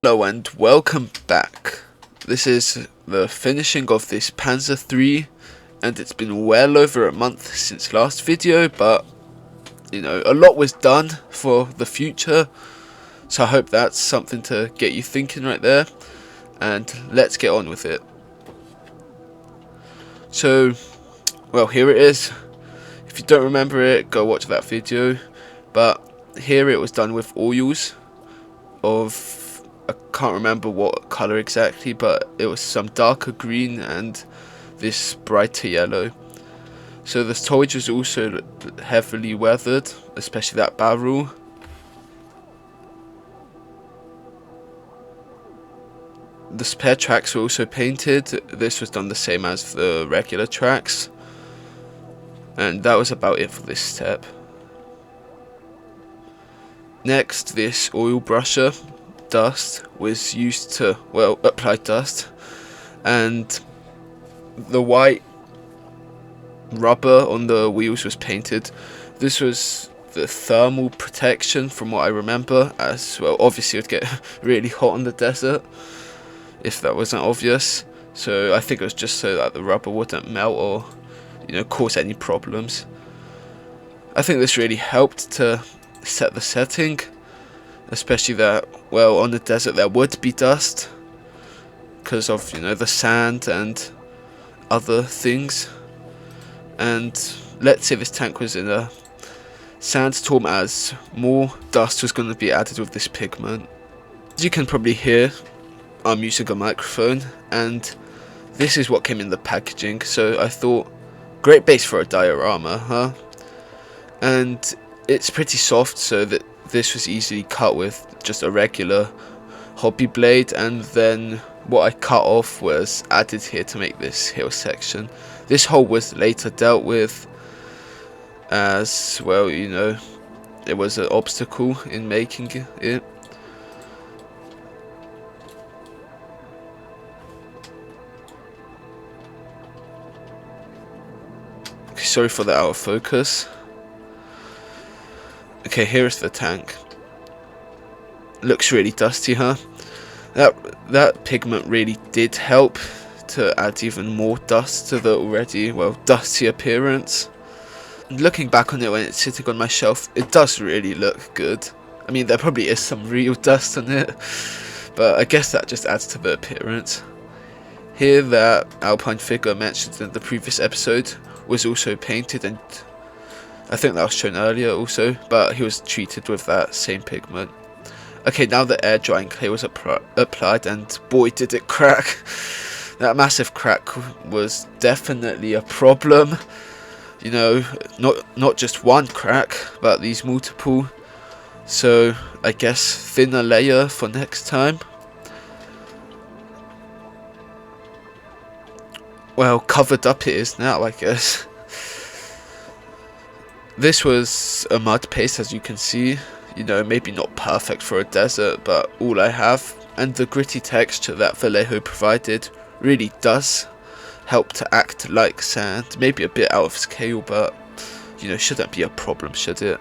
Hello and welcome back. This is the finishing of this Panzer III, and it's been well over a month since last video, but a lot was done for the future, so I hope that's something to get you thinking right there, and let's get on with it. So, well, here it is. If you don't remember it, go watch that video, but here it was done with oils of, I can't remember what colour exactly, but it was some darker green and this brighter yellow. So the towage was also heavily weathered, especially that barrel. The spare tracks were also painted. This was done the same as the regular tracks. And that was about it for this step. Next, this oil brusher dust was used to, well, apply dust, and the white rubber on the wheels was painted. This was the thermal protection from what I remember, as well obviously it would get really hot on the desert if that wasn't obvious, so I think it was just so that the rubber wouldn't melt or cause any problems. I think this really helped to set the setting, especially that, well, on the desert there would be dust because of the sand and other things. And let's say this tank was in a sandstorm, as more dust was going to be added with this pigment. As you can probably hear, I'm using a microphone, and this is what came in the packaging, so I thought, great base for a diorama, huh? And it's pretty soft, so that this was easily cut with just a regular hobby blade, and then what I cut off was added here to make this hill section. This hole was later dealt with, as well, it was an obstacle in making it. Sorry for the out of focus. Okay, here is the tank. Looks really dusty, huh? That pigment really did help to add even more dust to the already, well, dusty appearance. Looking back on it when it's sitting on my shelf, it does really look good. I mean, there probably is some real dust on it, but I guess that just adds to the appearance. Here, that Alpine figure mentioned in the previous episode was also painted, and I think that was shown earlier also, but he was treated with that same pigment. Okay, now the air drying clay was applied, and boy did it crack. That massive crack was definitely a problem. Not just one crack, but these multiple. So I guess thinner layer for next time. Well, covered up it is now, I guess. This was a mud paste, as you can see. Maybe not perfect for a desert, but all I have. And the gritty texture that Vallejo provided really does help to act like sand. Maybe a bit out of scale, but shouldn't be a problem, should it?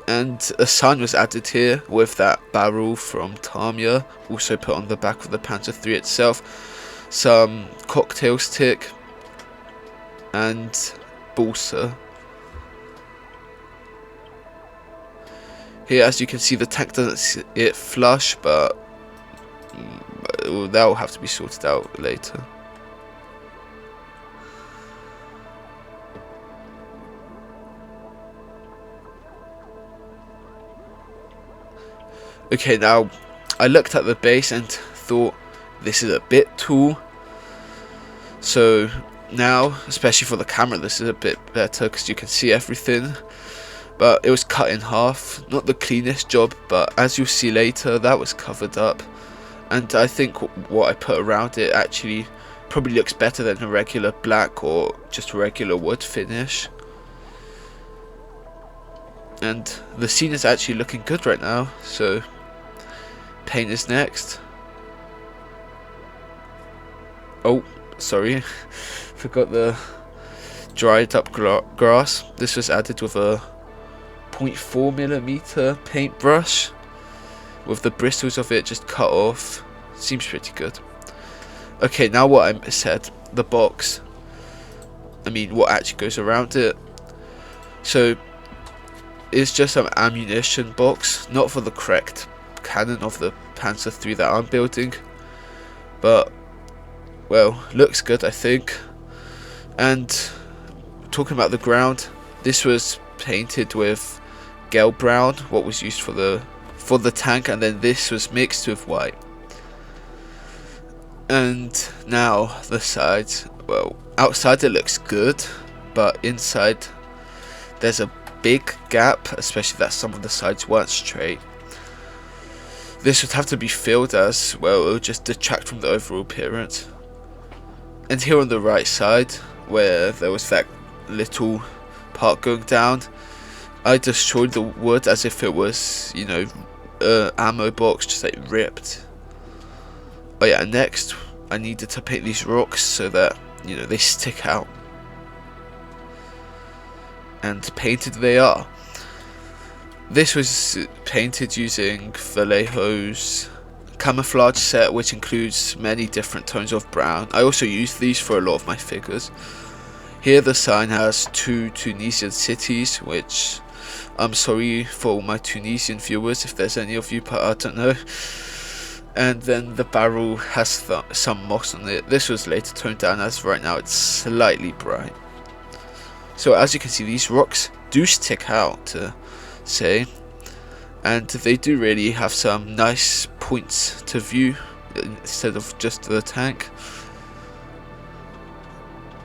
And a sign was added here with that barrel from Tamiya, also put on the back of the Panzer III itself. Some cocktail stick and balsa. Here, as you can see, the tank doesn't see it flush, but that will have to be sorted out later. Okay, now I looked at the base and thought this is a bit tall. So now, especially for the camera, this is a bit better because you can see everything. But it was cut in half, not the cleanest job, but as you'll see later, that was covered up. And I think what I put around it actually probably looks better than a regular black or just a regular wood finish. And the scene is actually looking good right now, so paint is next. Oh, sorry, forgot the dried up grass. This was added with a 0.4mm paintbrush with the bristles of it just cut off. Seems pretty good. Okay, now what I said, the box. I mean, what actually goes around it. So, it's just an ammunition box, not for the correct cannon of the Panzer III that I'm building, but, well, looks good, I think. And talking about the ground, this was painted with Gel Brown, what was used for the tank, and then this was mixed with white. And now the sides, well, outside it looks good, but inside there's a big gap, especially that some of the sides weren't straight. This would have to be filled, as well it would just detract from the overall appearance. And here on the right side, where there was that little part going down, I destroyed the wood as if it was, you know, ammo box, just like ripped. Oh yeah, next I needed to paint these rocks so that, you know, they stick out. And painted they are. This was painted using Vallejo's camouflage set, which includes many different tones of brown. I also use these for a lot of my figures. Here the sign has 2 Tunisian cities, which I'm sorry for all my Tunisian viewers if there's any of you, but I don't know. And then the barrel has some moss on it. This was later toned down, as right now it's slightly bright. So as you can see, these rocks do stick out, to say, and they do really have some nice points to view instead of just the tank.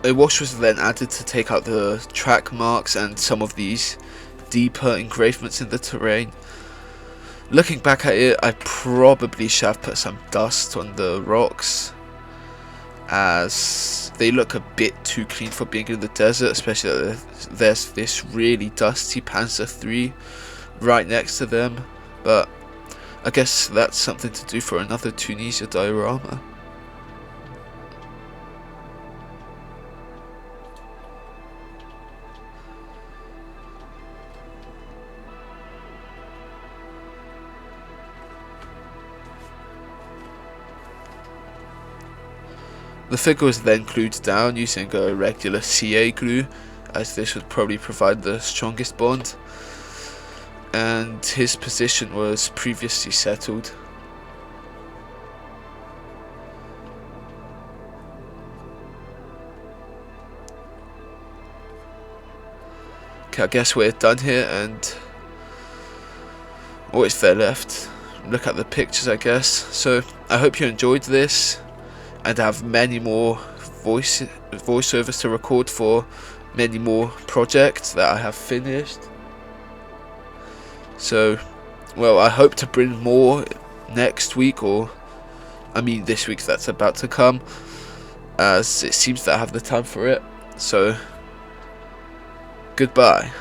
A wash was then added to take out the track marks and some of these deeper engravements in the terrain. Looking back at it, I probably should have put some dust on the rocks, as they look a bit too clean for being in the desert, especially that there's this really dusty Panzer III right next to them. But I guess that's something to do for another Tunisia diorama. The figure was then glued down using a regular CA glue, as this would probably provide the strongest bond, and his position was previously settled. Okay, I guess we're done here, and what is there left? Look at the pictures, I guess. So I hope you enjoyed this, and I have many more voiceovers to record for many more projects that I have finished. So, well, I hope to bring more next week, or I mean this week that's about to come, as it seems that I have the time for it. So, goodbye.